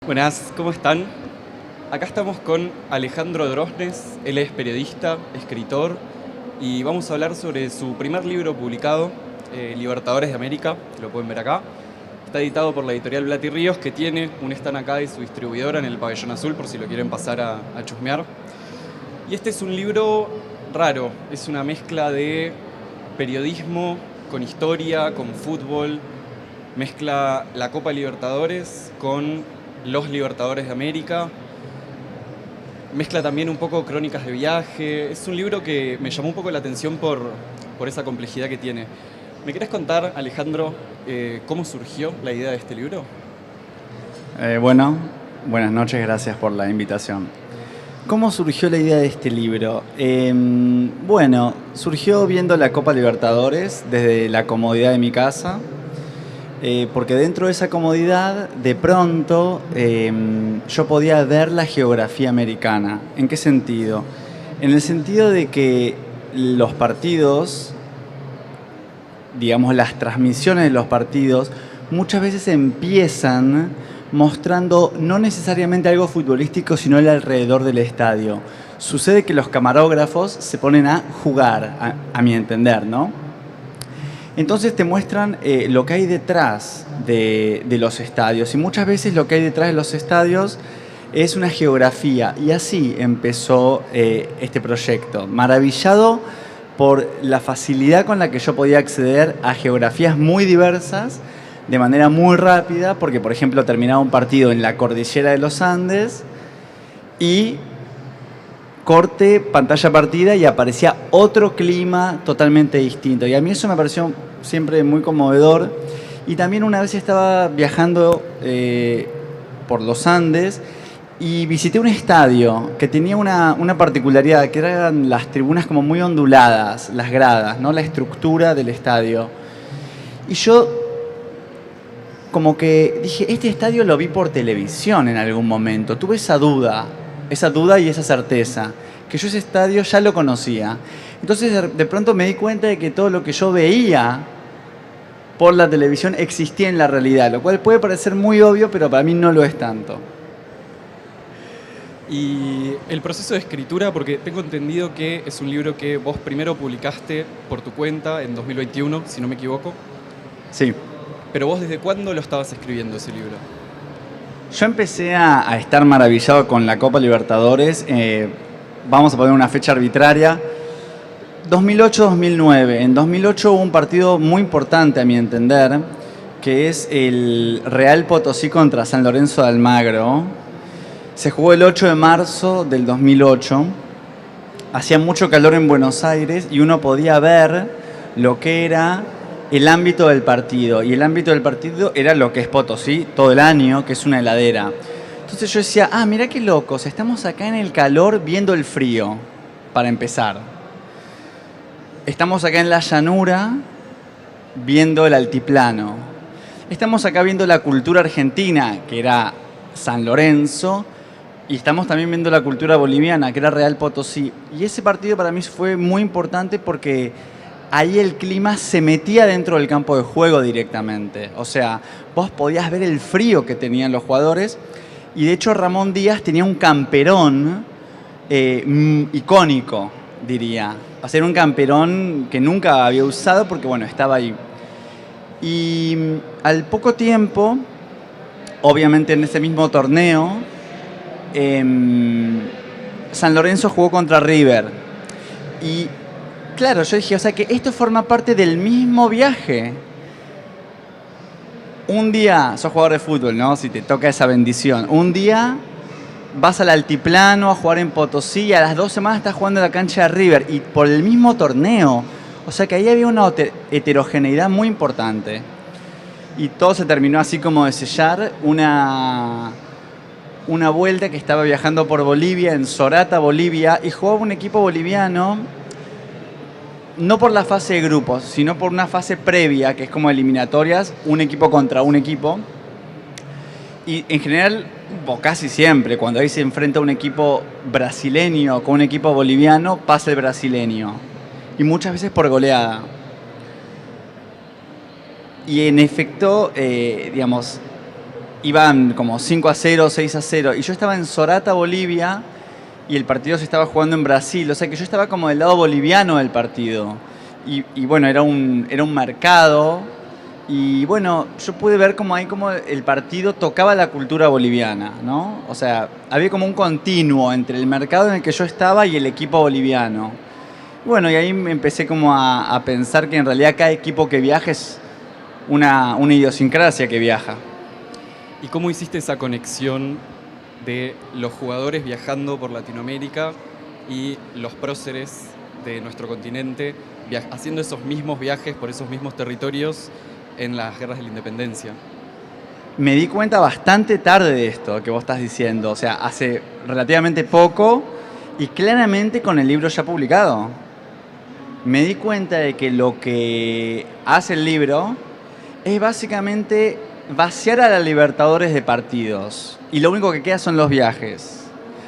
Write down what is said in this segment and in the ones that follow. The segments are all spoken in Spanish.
Buenas, ¿cómo están? Acá estamos con Alejandro Drosnes, él es periodista, escritor y vamos a hablar sobre su primer libro publicado, Libertadores de América, que lo pueden ver acá. Está editado por la editorial Blat y Ríos, que tiene un stand acá de su distribuidora en el Pabellón Azul, por si lo quieren pasar a chusmear. Y este es un libro raro, es una mezcla de periodismo con historia, con fútbol, mezcla la Copa Libertadores con los Libertadores de América, mezcla también un poco crónicas de viaje. Es un libro que me llamó un poco la atención por esa complejidad que tiene. ¿Me querés contar, Alejandro, cómo surgió la idea de este libro? Bueno, buenas noches, gracias por la invitación. ¿Cómo surgió la idea de este libro? Bueno, surgió viendo la Copa Libertadores desde la comodidad de mi casa, porque dentro de esa comodidad, de pronto, yo podía ver la geografía americana. ¿En qué sentido? En el sentido de que los partidos, digamos, las transmisiones de los partidos, muchas veces empiezan mostrando no necesariamente algo futbolístico, sino el alrededor del estadio. Sucede que los camarógrafos se ponen a jugar, a mi entender, ¿no? Entonces te muestran lo que hay detrás de los estadios, y muchas veces lo que hay detrás de los estadios es una geografía, y así empezó este proyecto, maravillado por la facilidad con la que yo podía acceder a geografías muy diversas de manera muy rápida, porque por ejemplo terminaba un partido en la cordillera de los Andes y corte, pantalla partida y aparecía otro clima totalmente distinto. Y a mí eso me pareció siempre muy conmovedor. Y también una vez estaba viajando por los Andes y visité un estadio que tenía una particularidad, que eran las tribunas como muy onduladas, las gradas, ¿no? La estructura del estadio. Y yo como que dije, este estadio lo vi por televisión en algún momento. Tuve esa duda y esa certeza, que yo ese estadio ya lo conocía. Entonces de pronto me di cuenta de que todo lo que yo veía por la televisión existía en la realidad, lo cual puede parecer muy obvio, pero para mí no lo es tanto. Y el proceso de escritura, porque tengo entendido que es un libro que vos primero publicaste por tu cuenta en 2021, si no me equivoco. Sí. Pero vos, ¿desde cuándo lo estabas escribiendo ese libro? Yo empecé a estar maravillado con la Copa Libertadores. Vamos a poner una fecha arbitraria. 2008-2009. En 2008 hubo un partido muy importante, a mi entender, que es el Real Potosí contra San Lorenzo de Almagro. Se jugó el 8 de marzo del 2008. Hacía mucho calor en Buenos Aires y uno podía ver lo que era el ámbito del partido. Y el ámbito del partido era lo que es Potosí todo el año, que es una heladera. Entonces yo decía, mirá qué locos, estamos acá en el calor viendo el frío, para empezar. Estamos acá en la llanura viendo el altiplano. Estamos acá viendo la cultura argentina, que era San Lorenzo, y estamos también viendo la cultura boliviana, que era Real Potosí. Y ese partido para mí fue muy importante porque ahí el clima se metía dentro del campo de juego directamente. O sea, vos podías ver el frío que tenían los jugadores. Y de hecho Ramón Díaz tenía un camperón icónico, diría. O sea, era un camperón que nunca había usado porque, bueno, estaba ahí. Y al poco tiempo, obviamente en ese mismo torneo, San Lorenzo jugó contra River. Y claro, yo dije, o sea que esto forma parte del mismo viaje. Un día, sos jugador de fútbol, ¿no? Si te toca esa bendición. Un día vas al altiplano a jugar en Potosí y a las 2 semanas estás jugando en la cancha de River y por el mismo torneo. O sea que ahí había una heterogeneidad muy importante. Y todo se terminó así como de sellar una vuelta que estaba viajando por Bolivia, en Sorata, Bolivia, y jugaba un equipo boliviano, no por la fase de grupos, sino por una fase previa, que es como eliminatorias, un equipo contra un equipo. Y en general, o casi siempre, cuando ahí se enfrenta un equipo brasileño con un equipo boliviano, pasa el brasileño. Y muchas veces por goleada. Y en efecto, digamos, iban como 5-0, 6-0, y yo estaba en Sorata, Bolivia, y el partido se estaba jugando en Brasil, o sea que yo estaba como del lado boliviano del partido. Y bueno, era un mercado, y bueno, yo pude ver como ahí como el partido tocaba la cultura boliviana, ¿no? O sea, había como un continuo entre el mercado en el que yo estaba y el equipo boliviano. Bueno, y ahí me empecé como a pensar que en realidad cada equipo que viaja es una idiosincrasia que viaja. ¿Y cómo hiciste esa conexión de los jugadores viajando por Latinoamérica y los próceres de nuestro continente haciendo esos mismos viajes por esos mismos territorios en las guerras de la independencia? Me di cuenta bastante tarde de esto que vos estás diciendo, o sea, hace relativamente poco y claramente con el libro ya publicado. Me di cuenta de que lo que hace el libro es básicamente vaciar a la Libertadores de partidos y lo único que queda son los viajes.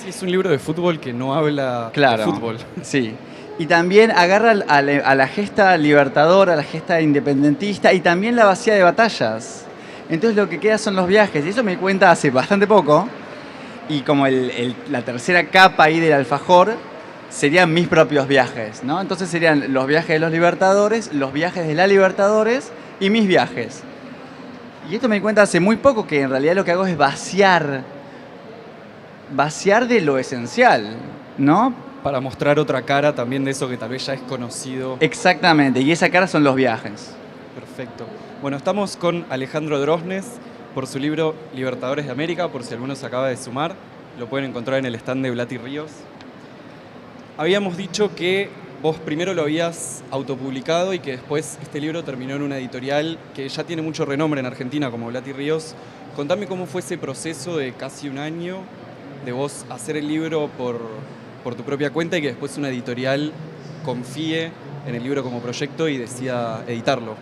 Sí, es un libro de fútbol que no habla Claro, de fútbol. Sí. Y también agarra a la gesta libertadora, a la gesta independentista y también la vacía de batallas. Entonces lo que queda son los viajes. Y eso me di cuenta hace bastante poco. Y como la tercera capa ahí del alfajor serían mis propios viajes, ¿no? Entonces serían los viajes de los Libertadores, los viajes de la Libertadores y mis viajes. Y esto me di cuenta hace muy poco que en realidad lo que hago es vaciar de lo esencial, ¿no? Para mostrar otra cara también de eso que tal vez ya es conocido. Exactamente, y esa cara son los viajes. Perfecto. Bueno, estamos con Alejandro Drosnes por su libro Libertadores de América, por si alguno se acaba de sumar. Lo pueden encontrar en el stand de Blati Ríos. Habíamos dicho que vos primero lo habías autopublicado y que después este libro terminó en una editorial que ya tiene mucho renombre en Argentina, como Blati Ríos. Contame cómo fue ese proceso de casi un año de vos hacer el libro por tu propia cuenta y que después una editorial confíe en el libro como proyecto y decida editarlo.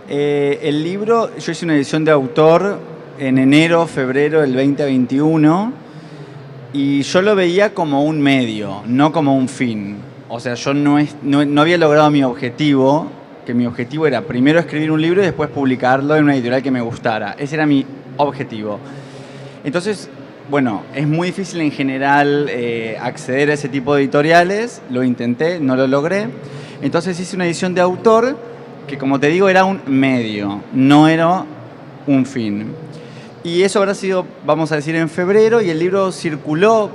El libro, yo hice una edición de autor en enero, febrero del 2021 y yo lo veía como un medio, no como un fin. O sea, yo no había logrado mi objetivo, que mi objetivo era primero escribir un libro y después publicarlo en una editorial que me gustara. Ese era mi objetivo. Entonces, bueno, es muy difícil en general acceder a ese tipo de editoriales. Lo intenté, no lo logré. Entonces hice una edición de autor que, como te digo, era un medio, no era un fin. Y eso habrá sido, vamos a decir, en febrero, y el libro circuló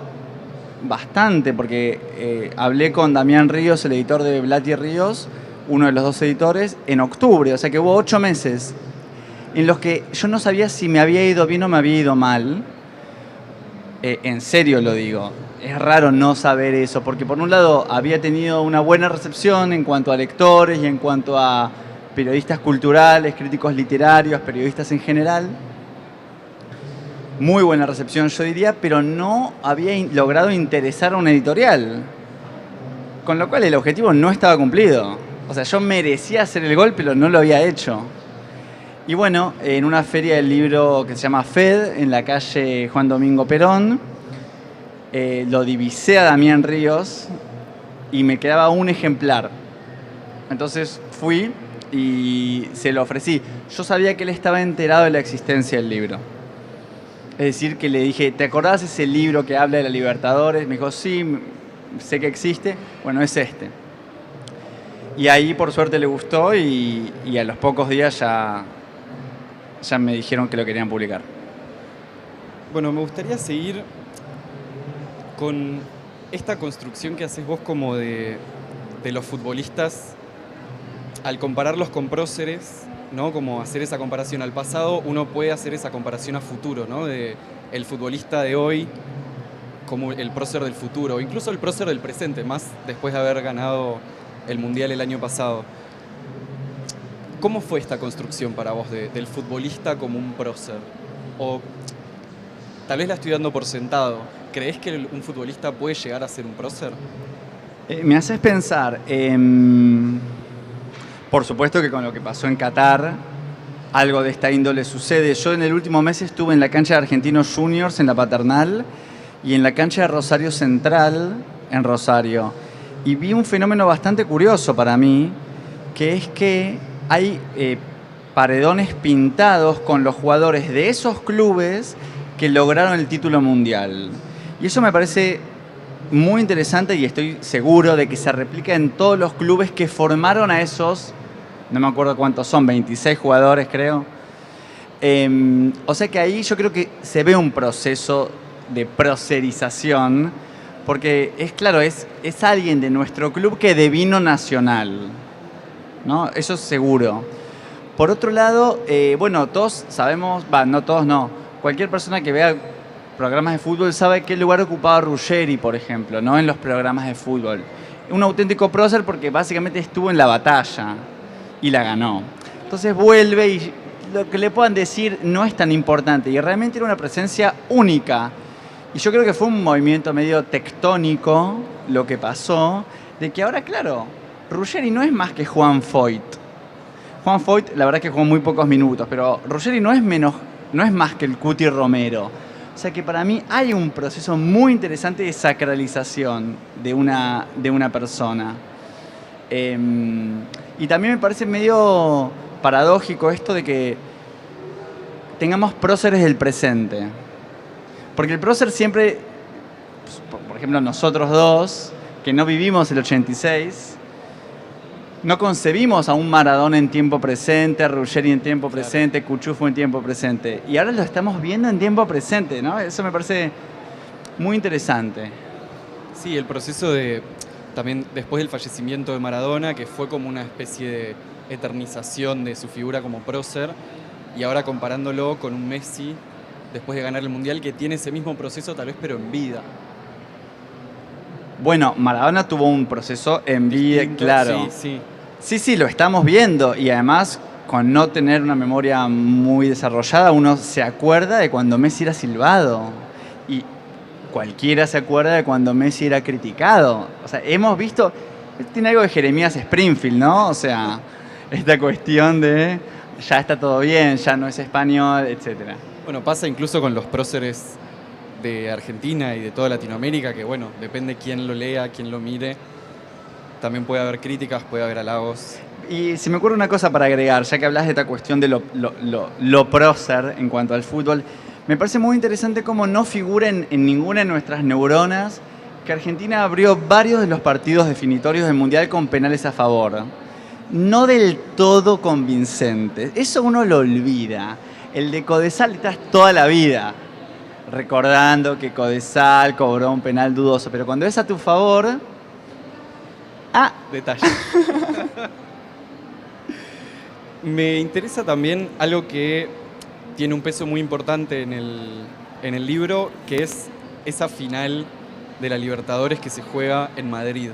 bastante porque hablé con Damián Ríos, el editor de Blati Ríos, uno de los dos editores, en octubre. O sea que hubo 8 meses en los que yo no sabía si me había ido bien o me había ido mal. En serio lo digo, es raro no saber eso, porque por un lado había tenido una buena recepción en cuanto a lectores y en cuanto a periodistas culturales, críticos literarios, periodistas en general. Muy buena recepción, yo diría, pero no había logrado interesar a una editorial. Con lo cual el objetivo no estaba cumplido. O sea, yo merecía hacer el gol, pero no lo había hecho. Y bueno, en una feria del libro que se llama FED, en la calle Juan Domingo Perón, lo divisé a Damián Ríos y me quedaba un ejemplar. Entonces fui y se lo ofrecí. Yo sabía que él estaba enterado de la existencia del libro. Es decir, que le dije, ¿te acordás de ese libro que habla de la Libertadores? Me dijo, sí, sé que existe. Bueno, es este. Y ahí, por suerte, le gustó y a los pocos días ya me dijeron que lo querían publicar. Bueno, me gustaría seguir con esta construcción que haces vos como de los futbolistas al compararlos con próceres, ¿no? Como hacer esa comparación al pasado, uno puede hacer esa comparación a futuro, ¿no? De el futbolista de hoy como el prócer del futuro, o incluso el prócer del presente, más después de haber ganado el Mundial el año pasado. ¿Cómo fue esta construcción para vos del futbolista como un prócer? O tal vez la estoy dando por sentado. ¿Creés que un futbolista puede llegar a ser un prócer? Me haces pensar, por supuesto que con lo que pasó en Qatar, algo de esta índole sucede. Yo en el último mes estuve en la cancha de Argentinos Juniors, en la Paternal, y en la cancha de Rosario Central, en Rosario. Y vi un fenómeno bastante curioso para mí, que es que hay paredones pintados con los jugadores de esos clubes que lograron el título mundial. Y eso me parece muy interesante y estoy seguro de que se replica en todos los clubes que formaron a esos, no me acuerdo cuántos son, 26 jugadores creo. O sea que ahí yo creo que se ve un proceso de procerización, porque es claro, es alguien de nuestro club que devino nacional, ¿no? Eso es seguro. Por otro lado, bueno, todos sabemos, no todos no, cualquier persona que vea programas de fútbol sabe qué lugar ocupaba Ruggeri, por ejemplo, ¿no? En los programas de fútbol. Un auténtico prócer porque básicamente estuvo en la batalla y la ganó. Entonces vuelve y lo que le puedan decir no es tan importante y realmente era una presencia única. Y yo creo que fue un movimiento medio tectónico lo que pasó, de que ahora, claro, Ruggeri no es más que Juan Foyt. Juan Foyt, la verdad es que jugó muy pocos minutos, pero Ruggeri no es más que el Cuti Romero. O sea que para mí hay un proceso muy interesante de sacralización de una persona. Y también me parece medio paradójico esto de que tengamos próceres del presente. Porque el prócer siempre, por ejemplo, nosotros dos, que no vivimos el 86, no concebimos a un Maradona en tiempo presente, a Ruggeri en tiempo presente, Cuchufo en tiempo presente. Y ahora lo estamos viendo en tiempo presente, ¿no? Eso me parece muy interesante. Sí, el proceso de, también después del fallecimiento de Maradona, que fue como una especie de eternización de su figura como prócer, y ahora comparándolo con un Messi, después de ganar el Mundial, que tiene ese mismo proceso tal vez, pero en vida. Bueno, Maradona tuvo un proceso en vida, claro. Sí. Sí, lo estamos viendo. Y además, con no tener una memoria muy desarrollada, uno se acuerda de cuando Messi era silbado. Y cualquiera se acuerda de cuando Messi era criticado. O sea, hemos visto... Tiene algo de Jeremías Springfield, ¿no? O sea, esta cuestión de ya está todo bien, ya no es español, etcétera. Bueno, pasa incluso con los próceres de Argentina y de toda Latinoamérica, que bueno, depende quién lo lea, quién lo mire. También puede haber críticas, puede haber halagos. Y se me ocurre una cosa para agregar, ya que hablas de esta cuestión de lo prócer en cuanto al fútbol. Me parece muy interesante cómo no figura en ninguna de nuestras neuronas que Argentina abrió varios de los partidos definitorios del Mundial con penales a favor. No del todo convincentes. Eso uno lo olvida. El de Codesal estás toda la vida recordando que Codesal cobró un penal dudoso, pero cuando es a tu favor... Detalle. Me interesa también algo que tiene un peso muy importante en el libro, que es esa final de la Libertadores que se juega en Madrid.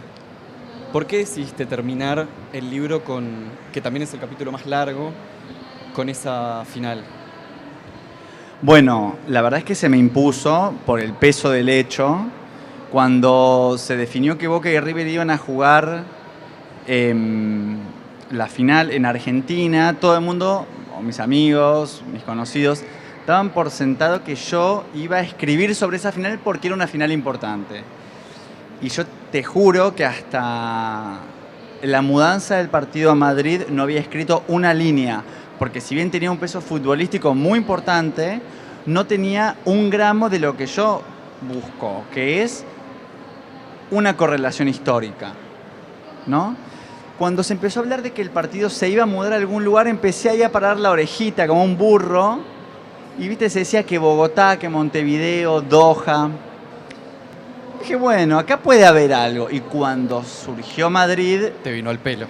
¿Por qué decidiste terminar el libro con, que también es el capítulo más largo, con esa final? Bueno, la verdad es que se me impuso por el peso del hecho. Cuando se definió que Boca y River iban a jugar la final en Argentina, todo el mundo, o mis amigos, mis conocidos, daban por sentado que yo iba a escribir sobre esa final porque era una final importante. Y yo te juro que hasta la mudanza del partido a Madrid no había escrito una línea, porque si bien tenía un peso futbolístico muy importante, no tenía un gramo de lo que yo busco, que es una correlación histórica, ¿no? Cuando se empezó a hablar de que el partido se iba a mudar a algún lugar, empecé ahí a parar la orejita como un burro, y viste, se decía que Bogotá, que Montevideo, Doha. Dije, bueno, acá puede haber algo. Y cuando surgió Madrid... Te vino al pelo.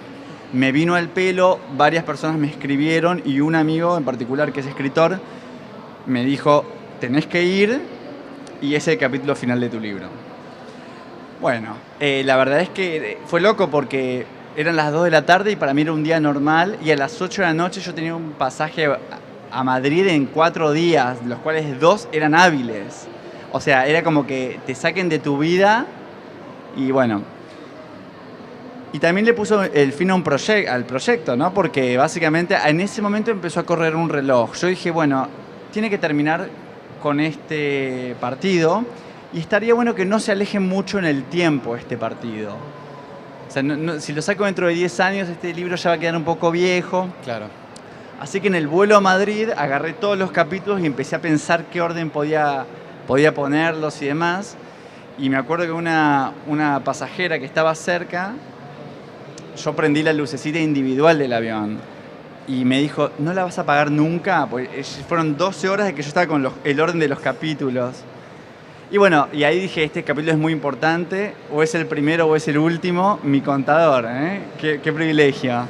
Me vino al pelo, varias personas me escribieron y un amigo en particular que es escritor me dijo, tenés que ir y es el capítulo final de tu libro. Bueno, la verdad es que fue loco porque eran las 2 de la tarde y para mí era un día normal y a las 8 de la noche yo tenía un pasaje a Madrid en 4 días, de los cuales 2 eran hábiles. O sea, era como que te saquen de tu vida y bueno. Y también le puso el fin a al proyecto, ¿no? Porque básicamente en ese momento empezó a correr un reloj. Yo dije, bueno, tiene que terminar con este partido y estaría bueno que no se aleje mucho en el tiempo este partido. O sea, si lo saco dentro de 10 años, este libro ya va a quedar un poco viejo. Claro. Así que en el vuelo a Madrid agarré todos los capítulos y empecé a pensar qué orden podía ponerlos y demás. Y me acuerdo que una pasajera que estaba cerca, yo prendí la lucecita individual del avión y me dijo, ¿no la vas a apagar nunca? Porque fueron 12 horas de que yo estaba con el orden de los capítulos. Y bueno, y ahí dije, este capítulo es muy importante, o es el primero o es el último, mi contador, ¿eh? Qué privilegio.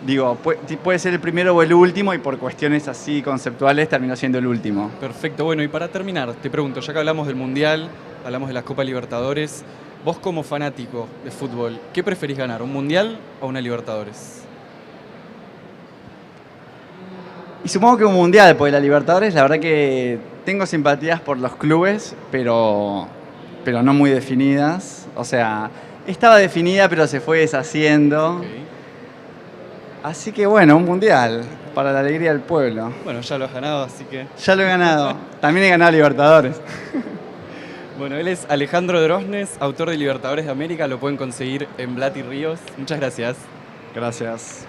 Digo, puede ser el primero o el último y por cuestiones así conceptuales terminó siendo el último. Perfecto, bueno, y para terminar, te pregunto, ya que hablamos del Mundial, hablamos de la Copa Libertadores, vos como fanático de fútbol, ¿qué preferís ganar, un Mundial o una Libertadores? Y supongo que un Mundial, porque la Libertadores, la verdad que tengo simpatías por los clubes, pero no muy definidas. O sea, estaba definida, pero se fue deshaciendo. Okay. Así que bueno, un Mundial, para la alegría del pueblo. Bueno, ya lo has ganado, así que... Ya lo he ganado. También he ganado Libertadores. Bueno, él es Alejandro Drosnes, autor de Libertadores de América, lo pueden conseguir en Blat y Ríos. Muchas gracias. Gracias.